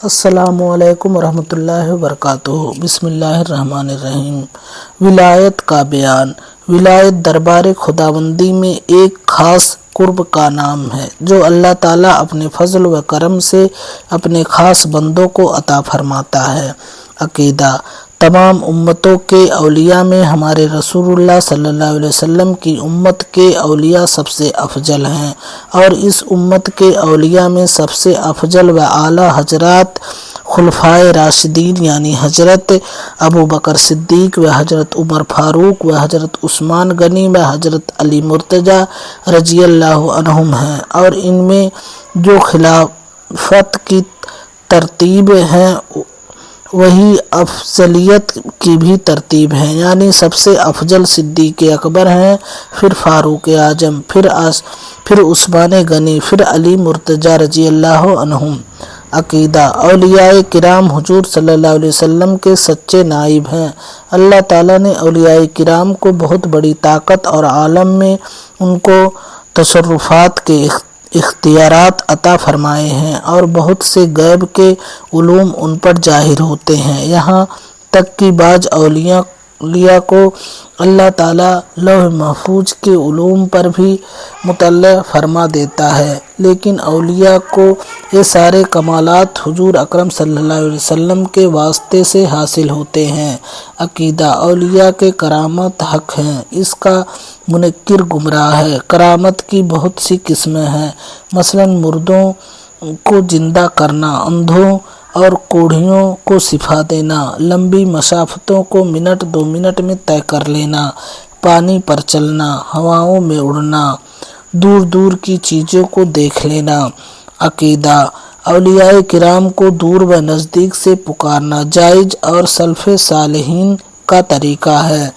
السلام علیکم ورحمۃ اللہ وبرکاتہ۔ بسم اللہ الرحمن الرحیم۔ ولایت کا بیان۔ ولایت دربار خداوندی میں ایک خاص قرب کا نام ہے جو اللہ تعالیٰ اپنے فضل و کرم سے اپنے خاص بندوں کو عطا فرماتا ہے۔ عقیدہ: تمام امتوں کے اولیاء میں ہمارے رسول اللہ صلی اللہ علیہ وسلم کی امت کے اولیاء سب سے افضل ہیں، اور اس امت کے اولیاء میں سب سے افضل و اعلیٰ حضرات خلفائے راشدین یعنی حضرت ابوبکر صدیق و حضرت عمر فاروق و حضرت عثمان غنی و حضرت علی مرتضیٰ رضی اللہ عنہم ہیں، اور ان میں جو خلافت کی ترتیب ہے وہی افضلیت کی بھی ترتیب ہے، یعنی سب سے افضل صدیق اکبر ہیں، پھر فاروق اعظم، پھر عثمان غنی، پھر علی مرتضیٰ رضی اللہ عنہم۔ عقیدہ: اولیاء کرام حضور صلی اللہ علیہ وسلم کے سچے نائب ہیں۔ اللہ تعالیٰ نے اولیاء کرام کو بہت بڑی طاقت اور عالم میں ان کو تصرفات کے اختیارات عطا فرمائے ہیں، اور بہت سے غیب کے علوم ان پر ظاہر ہوتے ہیں، یہاں تک کہ بعض اولیاء کو اللہ تعالیٰ لوح محفوظ کے علوم پر بھی مطلع فرما دیتا ہے، لیکن اولیاء کو یہ سارے کمالات حضور اکرم صلی اللہ علیہ وسلم کے واسطے سے حاصل ہوتے ہیں۔ عقیدہ: اولیاء کے کرامات حق ہیں، اس کا منکر گمراہ ہے۔ کرامت کی بہت سی قسمیں ہیں، مثلاً مردوں کو زندہ کرنا، اندھوں اور کوڑھیوں کو شفا دینا، لمبی مسافتوں کو منٹ 2 منٹ میں طے کر لینا، پانی پر چلنا، ہواؤں میں اڑنا، دور دور کی چیزوں کو دیکھ لینا۔ عقیدہ: اولیاء کرام کو دور و نزدیک سے پکارنا جائز اور سلف صالحین کا طریقہ ہے۔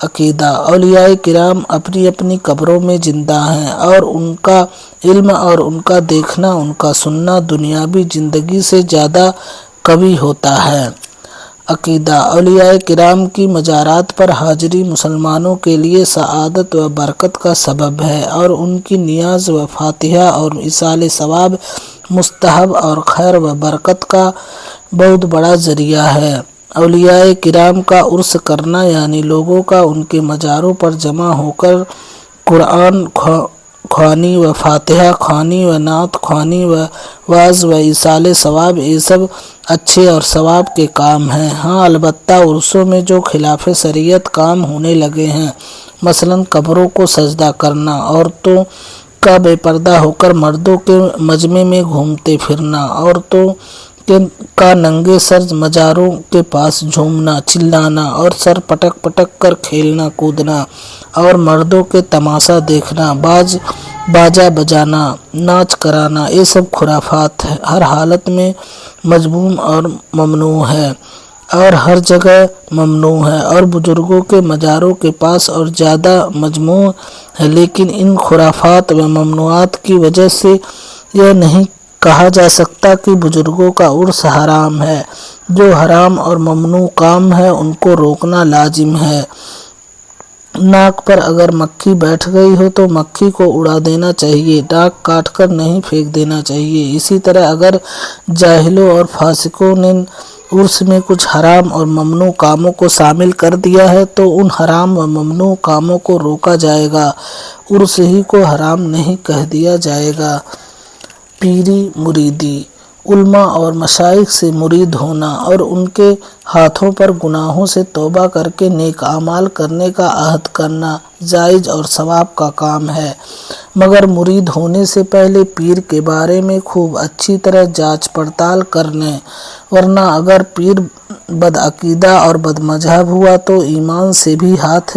عقیدہ: اولیاء کرام اپنی اپنی قبروں میں زندہ ہیں، اور ان کا علم اور ان کا دیکھنا، ان کا سننا دنیاوی زندگی سے زیادہ قوی ہوتا ہے۔ عقیدہ: اولیاء کرام کی مزارات پر حاضری مسلمانوں کے لیے سعادت و برکت کا سبب ہے، اور ان کی نیاز و فاتحہ اور ایصال ثواب، مستحب اور خیر و برکت کا بہت بڑا ذریعہ ہے۔ اولیاء کرام کا عرس کرنا یعنی لوگوں کا ان کے مزاروں پر جمع ہو کر قرآن خوانی و فاتحہ خوانی و نعت خوانی و وعظ و ایصال ثواب، یہ سب اچھے اور ثواب کے کام ہیں۔ ہاں البتہ عرسوں میں جو خلاف شریعت کام ہونے لگے ہیں، مثلاً قبروں کو سجدہ کرنا، عورتوں کا بے پردہ ہو کر مردوں کے مجمع میں گھومتے پھرنا، عورتوں کا ننگے سر مزاروں کے پاس جھومنا، چلانا اور سر پٹک پٹک کر کھیلنا کودنا، اور مردوں کے تماشا دیکھنا، باجا بجانا، ناچ کرانا، یہ سب خرافات ہر حالت میں مذموم اور ممنوع ہے، اور ہر جگہ ممنوع ہے، اور بزرگوں کے مزاروں کے پاس اور زیادہ مذموم ہے۔ لیکن ان خرافات و ممنوعات کی وجہ سے یہ نہیں کہا جا سکتا کہ بزرگوں کا عرس حرام ہے۔ جو حرام اور ممنوع کام ہے ان کو روکنا لازم ہے۔ ناک پر اگر مکھی بیٹھ گئی ہو تو مکھی کو اڑا دینا چاہیے، ناک کاٹ کر نہیں پھینک دینا چاہیے۔ اسی طرح اگر جاہلوں اور فاسقوں نے عرس میں کچھ حرام اور ممنوع کاموں کو شامل کر دیا ہے تو ان حرام و ممنوع کاموں کو روکا جائے گا، عرس ہی کو حرام نہیں کہہ دیا جائے گا۔ پیری مریدی: علماء اور مشائخ سے مرید ہونا اور ان کے ہاتھوں پر گناہوں سے توبہ کر کے نیک اعمال کرنے کا عہد کرنا جائز اور ثواب کا کام ہے، مگر مرید ہونے سے پہلے پیر کے بارے میں خوب اچھی طرح جانچ پڑتال کر لیں، ورنہ اگر پیر بدعقیدہ اور بد مذہب ہوا تو ایمان سے بھی ہاتھ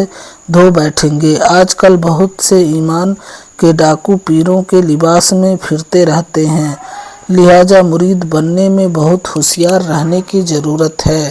دھو بیٹھیں گے۔ آج کل بہت سے ایمان کے ڈاکو پیروں کے لباس میں پھرتے رہتے ہیں، لہٰذا مرید بننے میں بہت ہوشیار رہنے کی ضرورت ہے۔